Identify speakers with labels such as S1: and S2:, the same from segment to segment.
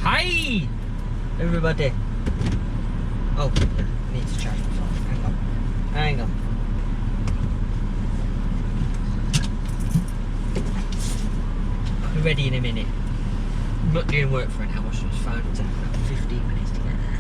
S1: Hi, everybody. Oh, I need to charge my phone. Hang on. I'll be ready in a minute. I'm not doing work for an hour, so it's fine. It's about 15 minutes to get there.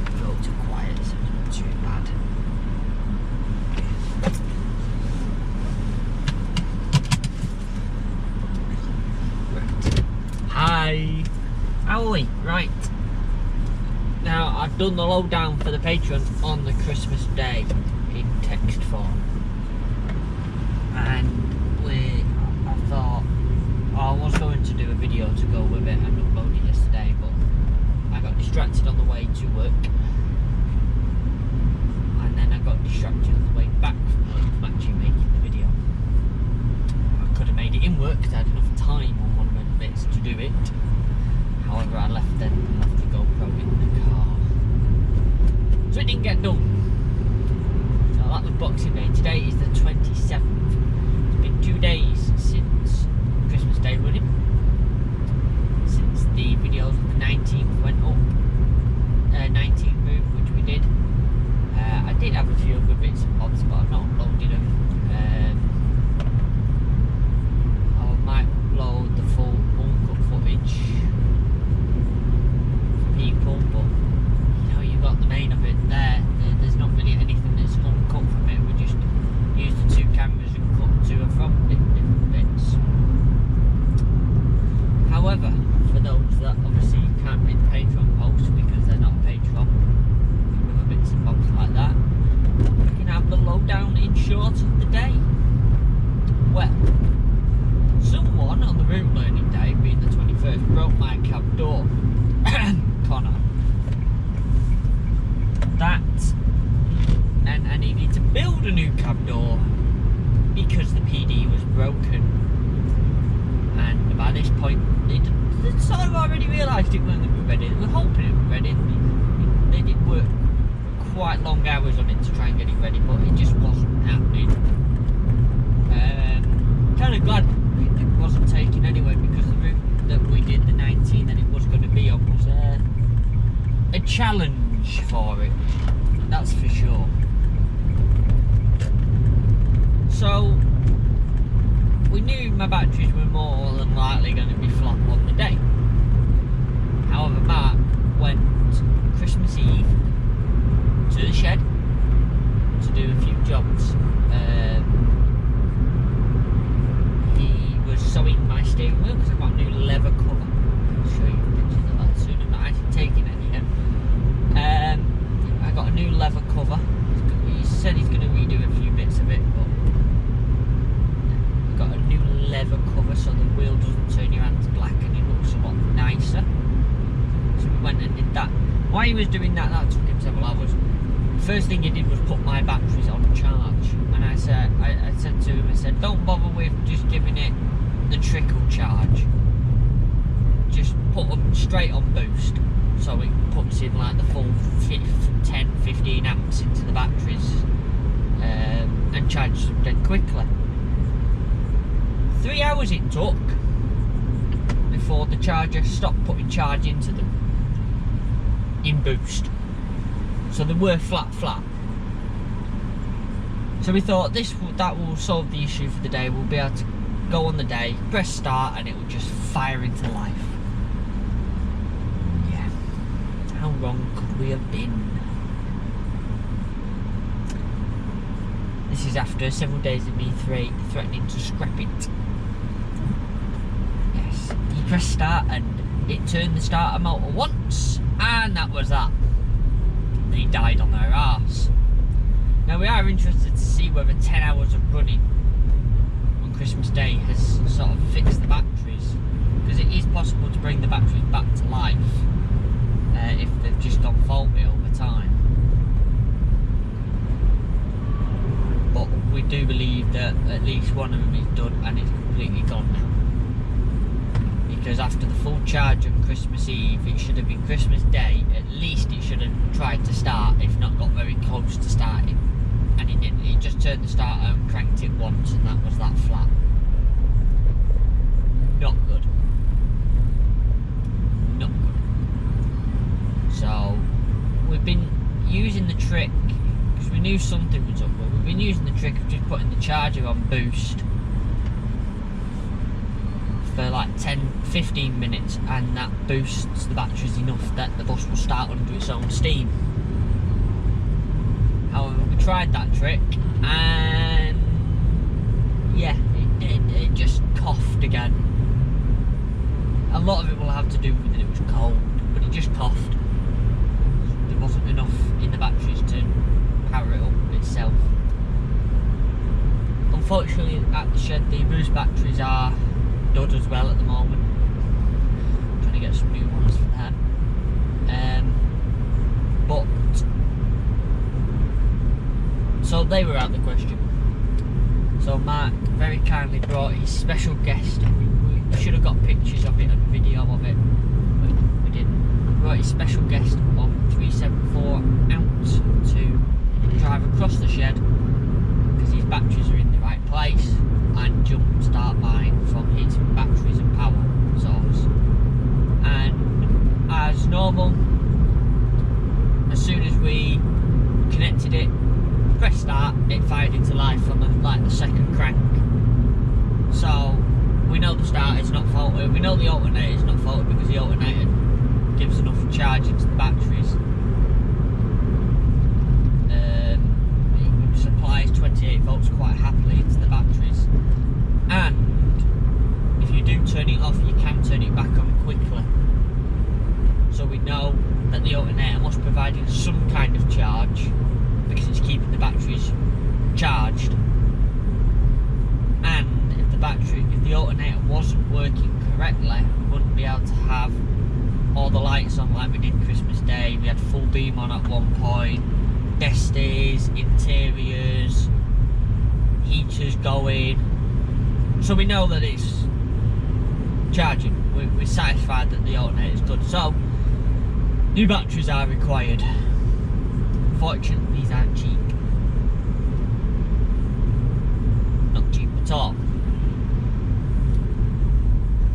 S1: It's all too quiet, so it's not too bad. Hi. How are we? Right. Now, I've done the lowdown for the Patreon on the Christmas day in text form. And I thought I was going to do a video to go with it and upload it yesterday, but I got distracted on the way to work. And then I got distracted on the way back from work from actually making the video. I could have made it in work because I had enough time on one of the bits to do it. However, I left the GoPro in the car, so it didn't get done. So that was Boxing Day. Today is the 27th. It's been 2 days since Christmas Day running, since the videos of the 19th went up, 19th move, which we did. I did have a few other bits and bobs, but I've not uploaded them. I might upload the full uncut footage for people, but you know, you got the main of it there. There's not really anything that's uncut from it. We just used the two cameras and cut to and from different bits. However, for those that obviously can't read the Patreon posts because they're not Patreon, with bits and bobs like that, we can have the lowdown in short of the day. Well, someone on the route learning day, being the 21st, broke my cab door. Connor. That meant I needed to build a new cab door because the PD was broken. And by this point, they'd sort of already realised it wasn't going to be ready. They were hoping it would be ready. They did work quite long hours on it to try and get it ready, but it just wasn't happening. Kind of glad it wasn't taken anyway, because the route that we did, the 19 that it was going to be on, was a challenge for it, that's for sure. So we knew my batteries were more than likely going to be flat on the day. However, Mark went Christmas Eve to the shed to do a few jobs. He was sewing my steering wheel because I've got a new leather cover. I'll show you pictures of that soon. I'm not actually taking any yet. I got a new leather cover. He said he's going to redo a few bits of it, but I've got a new leather cover so the wheel doesn't turn your hands black and it looks a lot nicer. So we went and did that. While he was doing that, that took him several hours. First thing he did was put my batteries on charge, and I said to him, I said, don't bother with just giving it the trickle charge, just put them straight on boost, so it puts in like the full 10-15 amps into the batteries, and charges them dead quickly. 3 hours it took before the charger stopped putting charge into them in boost. So they were flat. So we thought that will solve the issue for the day. We'll be able to go on the day, press start, and it will just fire into life. Yeah. How wrong could we have been? This is after several days of me threatening to scrap it. Yes. You press start and it turned the starter motor once, and that was that. They died on their arse. Now we are interested to see whether 10 hours of running on Christmas Day has sort of fixed the batteries, because it is possible to bring the batteries back to life if they've just gone faulty over time. But we do believe that at least one of them is done and it's completely gone now. Because after the full charge on Christmas Eve, it should have been Christmas Day, at least it should have tried to start, if not got very close to starting. And it didn't, it just turned the starter and cranked it once, and that was that flat. Not good. knew something was up, but we've been using the trick of just putting the charger on boost for like 10-15 minutes, and that boosts the batteries enough that the bus will start under its own steam. However, we tried that trick and yeah, it just coughed again. A lot of it will have to do with it was cold, but it just coughed. There wasn't enough in the batteries to power it up itself. Unfortunately, at the shed, the boost batteries are dud as well at the moment. I'm trying to get some new ones for that. But so they were out of the question. So Mark very kindly brought his special guest. We should have got pictures of it and video of it, but we didn't. He brought his special guest on 374 out to drive across the shed because his batteries are in the right place and jumpstart mine from his batteries and power source. And as normal, as soon as we connected it, press start, it fired into life from the second crank. So we know the starter's not faulted, we know the alternator's not faulted because the alternator gives enough charge into the batteries. It supplies 28 volts quite happily into the batteries, and if you do turn it off, you can turn it back on quickly. So we know that the alternator must be providing some kind of charge because it's keeping the batteries charged. And if the alternator wasn't working correctly, we wouldn't be able to have all the lights on like we did Christmas Day. We had full beam on at one point, destes, interiors, heaters going. So we know that it's charging. We're satisfied that the alternator is good. So new batteries are required. Unfortunately, these aren't cheap. Not cheap at all.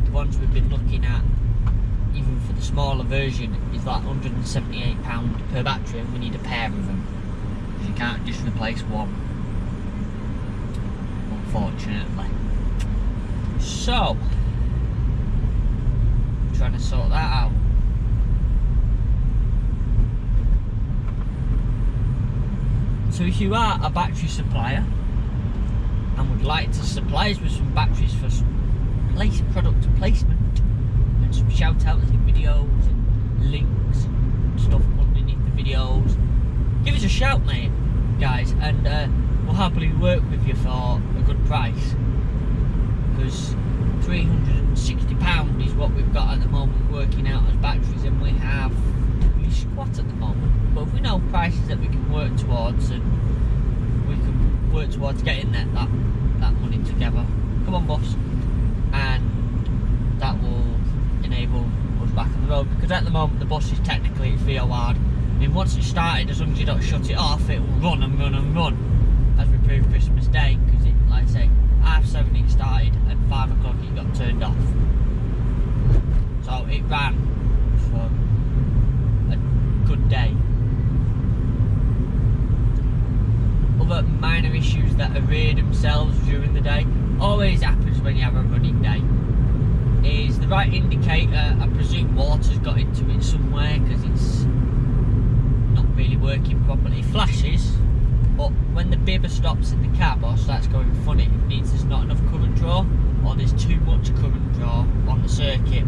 S1: The ones we've been looking at, even for the smaller version, is like £178 per battery, and we need a pair of them. You can't just replace one, unfortunately. So, trying to sort that out. So if you are a battery supplier and would like to supply us with some batteries for some product placement and some shout outs in videos and links and stuff underneath the videos, give us a shout, mate, guys, and we'll happily work with you for a good price, because £360 is what we've got at the moment working out as batteries, and we have really squat at the moment. But if we know prices that we can work towards, and we can work towards getting that money together, come on boss, and that will enable us back on the road, because at the moment the bus is technically at VO hard. I mean, once it's started, as long as you don't shut it off, it will run and run and run, as we proved Christmas Day, because it, like I say, 7:30 it started and 5 o'clock it got turned off. So it ran for a good day. Other minor issues that array themselves during the day, always happens when you have a running day, is the right indicator. I presume water's got into it somewhere because it's not really working properly. It flashes, but when the bibber stops in the cab or starts going funny, it means there's not enough current draw, or there's too much current draw on the circuit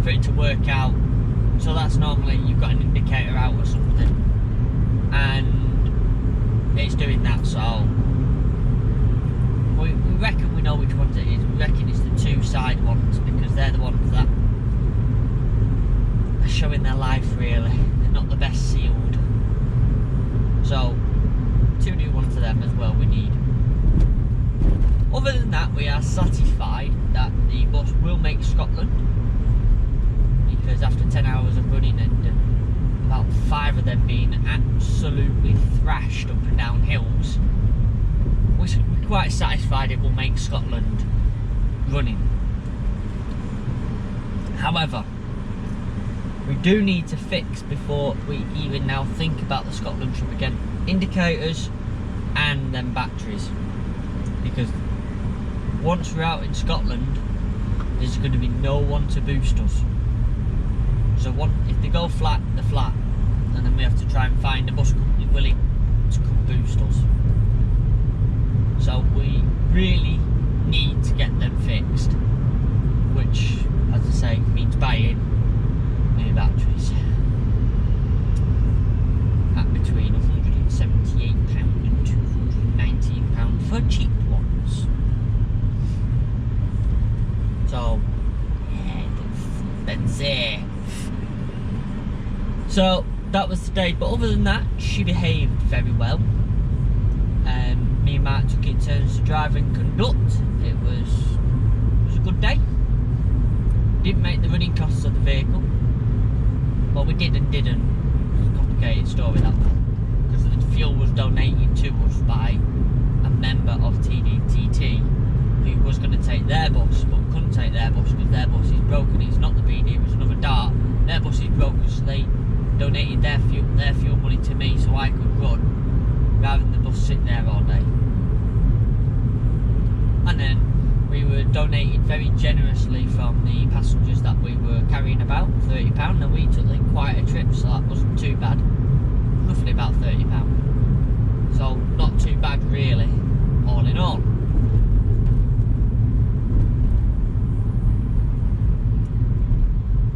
S1: for it to work out. So that's normally you've got an indicator out or something, and it's doing that. So we reckon we know which ones it is. We reckon it's the two side ones, because they're the ones that are showing their life really. They're not the best sealed. So 2 new ones of them as well we need. Other than that, we are satisfied that the bus will make Scotland, because after 10 hours of running and about 5 of them being absolutely thrashed up and down hills, we're quite satisfied it will make Scotland running. However, we do need to fix before we even now think about the Scotland trip again. indicators and then batteries, because once we're out in Scotland there's going to be no one to boost us. So if they go flat, they're flat, and then we have to try and find a bus company willing to come boost us. So we really need to get them fixed, which, as I say, means buying new batteries at between £178 and £219 for cheap ones. So, yeah, it's expensive. So that was the day, but other than that, she behaved very well. Me and Mark took it in turns to drive and conduct. It was a good day. Didn't make the running costs of the vehicle. Well, we did and didn't. It's a complicated story, that one, because the fuel was donated to us by a member of TDTT who was going to take their bus, but couldn't take their bus because their bus is broken. It's not the BD, it was another Dart. Their bus is broken, so they donated their fuel money to me so I could run, rather than the bus sit there all day. And then we were donated very generously from the passengers that we were carrying about, £30, and we took quite a trip, so that wasn't too bad. Roughly about £30. So not too bad really, all in all.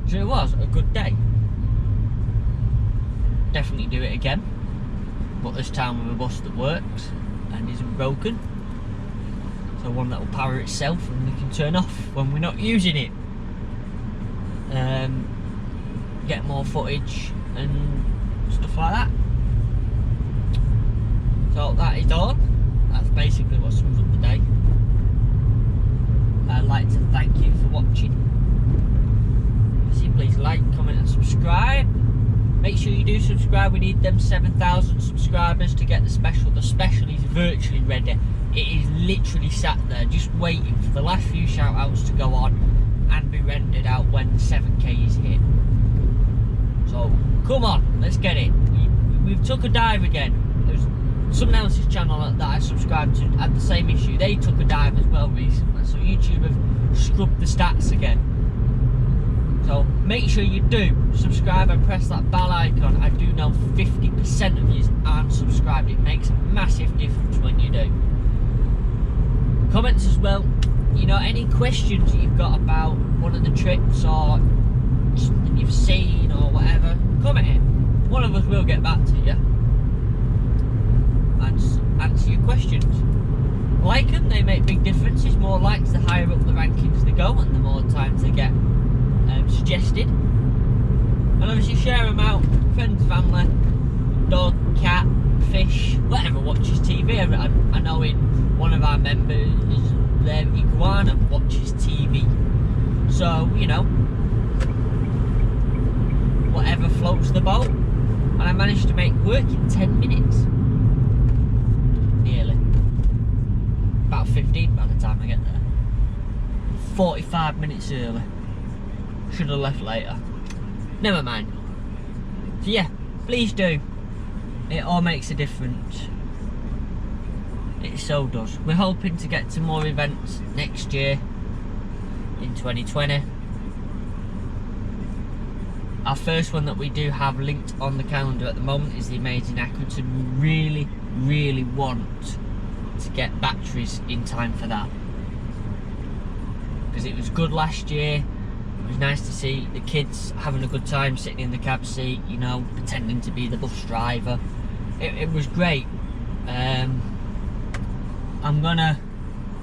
S1: So it was a good day. Definitely do it again, but this time with a bus that works and isn't broken. So one that will power itself and we can turn off when we're not using it. Get more footage and stuff like that. So that is all. That's basically what sums up the day. I'd like to thank you for watching. Please like, comment and subscribe. Make sure you do subscribe. We need them 7,000 subscribers to get the special. The special is virtually ready. It is literally sat there just waiting for the last few shout outs to go on and be rendered out when 7k is hit. So come on, let's get it. We've took a dive again. There's someone else's channel that I subscribed to had the same issue. They took a dive as well recently, so YouTube have scrubbed the stats again. So make sure you do subscribe and press that bell icon. I do know 50% of you aren't subscribed. It makes a massive difference when you do. Comments as well. You know, any questions that you've got about one of the trips or something you've seen or whatever, comment it. One of us will get back to you and answer your questions. Like them, they make big differences. More likes, the higher up the rankings they go and the more times they get suggested. And obviously share them out, friends, family, dog, cat, fish, whatever watches TV. I know in one of our members, their iguana watches TV. So, you know, whatever floats the boat. And I managed to make work in 10 minutes. Nearly. About 15 by the time I get there. 45 minutes early. Should have left later. Never mind. So yeah, please do. It all makes a difference. It so does. We're hoping to get to more events next year in 2020. Our first one that we do have linked on the calendar at the moment is the Amazing Accrington. We really want to get batteries in time for that, because it was good last year. It was nice to see the kids having a good time sitting in the cab seat, you know, pretending to be the bus driver. It was great. I'm gonna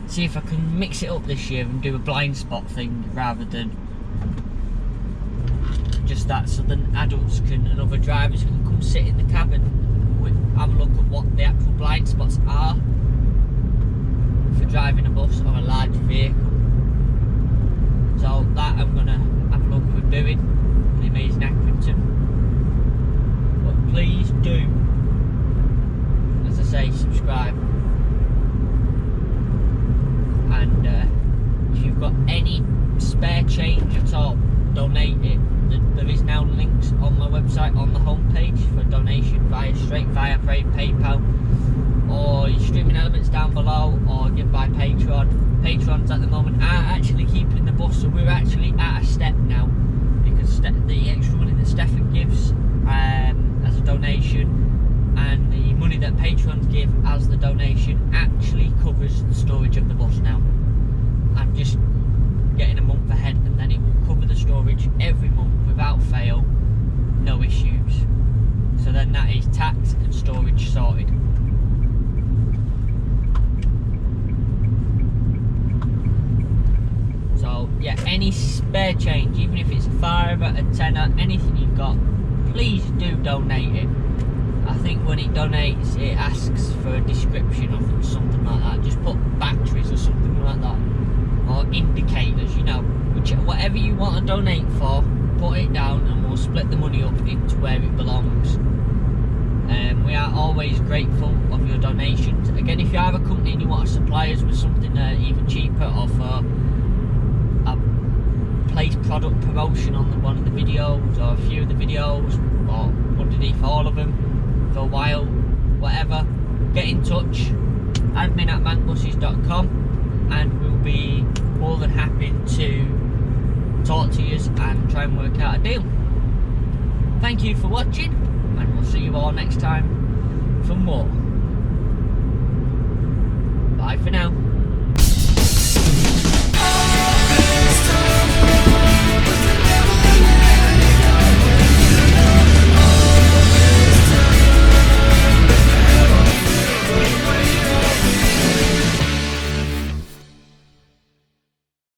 S1: see if I can mix it up this year and do a blind spot thing rather than just that, so then adults can and other drivers can come sit in the cabin and have a look at what the actual blind spots are for driving a bus or a large vehicle. So that I'm gonna have a look with doing the Amazing Accrington. But please do, as I say, subscribe. And if you've got any spare change at all, donate it. There is now links on my website website on the homepage for a donation straight via PayPal, or your streaming elements down below, or give by Patreon. Patrons at the moment are actually keeping the bus, so we're actually at a step now, because the extra money that Stefan gives as a donation and the money that patrons give as the donation actually covers the storage of the bus now. I'm just getting a month ahead, and then it will cover the storage every month without fail, no issues. So then that is tax and storage sorted. So yeah, any spare change, even if it's a £5, a tenner, anything you've got, please do donate it. I think when it donates, it asks for a description of something like that. Just put batteries or something like that, or indicators, you know, whatever you want to donate for, put it down and we'll split the money up into where it belongs. We are always grateful of your donations. Again, if you have a company and you want to supply us with something even cheaper, or for place product promotion on one of the videos, or a few of the videos, or underneath all of them for a while, whatever, get in touch, admin@mancbuses.com, and we'll be more than happy to talk to you and try and work out a deal. Thank you for watching, and we'll see you all next time for more. Bye for now.